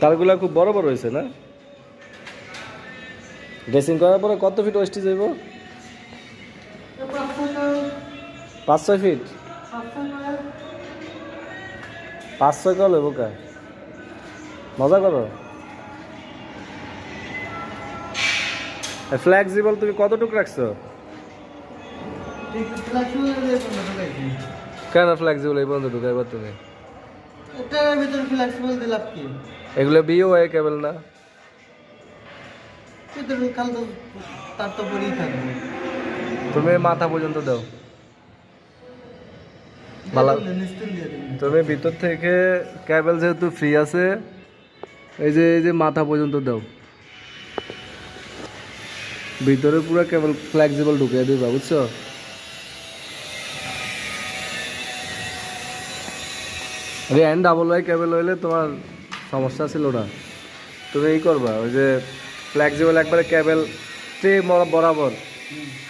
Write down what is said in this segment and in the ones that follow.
তারগুলা খুব বড় বড় হয়েছে না? ড্রেসিং করার পরে কত ফিট ওয়েস্টেজ হইব? 5-6 ফিট। 5-6 কল হইব কা? মজা করো। ফ্লেক্সিবল তুমি কতটুকু রাখছো? কেন ফ্লেক্সিবল এই পর্যন্ত ঢুকাইবা তুমি? এটার ভিতরে ফ্লেক্সিবল দিলাম কি? এগুলো বিওআই কেবল না? ভিতরে কাল তো তার তো পরেই থাকবে। তুমি মাথা পর্যন্ত দাও। ভালো। তুমি ভিতর থেকে কেবল যেহেতু ফ্রি আছে, এই যে মাথা পর্যন্ত দাও। ভিতরে পুরো কেবল ফ্লেক্সিবল ঢুকিয়ে দিবা, বুঝছো? এন্ড ডাবল ওয়াই কেবল হইলে তোমার সমস্যা ছিল না। তুমি এই করবা, ওই যে ফ্লেক্সিবল একবারে কেবল ট্রে বরাবর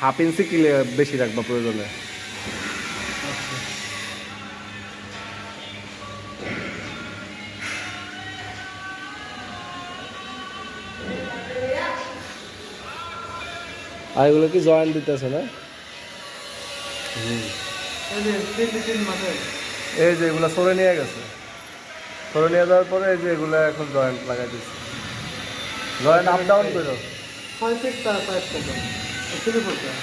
1/2 ইঞ্চি ক্লিয়ার বেশি রাখবা প্রয়োজনে। আর এগুলো কি জয়েন্ট দিতেছে না? এই যে এগুলো সরে নিয়ে গেছে, সরে নিয়ে যাওয়ার পরে এই যে এগুলো এখন জয়েন্ট লাগাই দিচ্ছে। জয়েন্ট আপ ডাউন করো,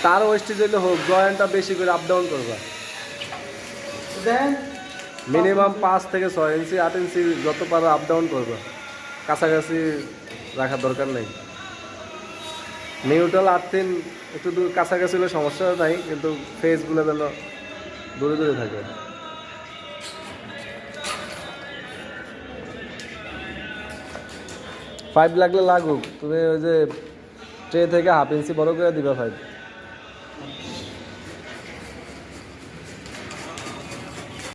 তার ওয়েস্টেজ হইলে হোক, জয়েন্টটা বেশি করে আপ ডাউন করবা। মিনিমাম 5 থেকে 6 ইঞ্চি 8 ইঞ্চি যত পারো আপ ডাউন করবা, কাছাকাছি রাখার দরকার নেই। নিউট্রাল আর্থিন একটু দূর কাছাকাছি হলে সমস্যা নাই, কিন্তু ফেসগুলো যেন দূরে দূরে থাকে। পাইপ লাগলে লাগুক, তুমি ওই যে ট্রে থেকে 1/2 ইঞ্চি বড় করে দিবা পাইপ।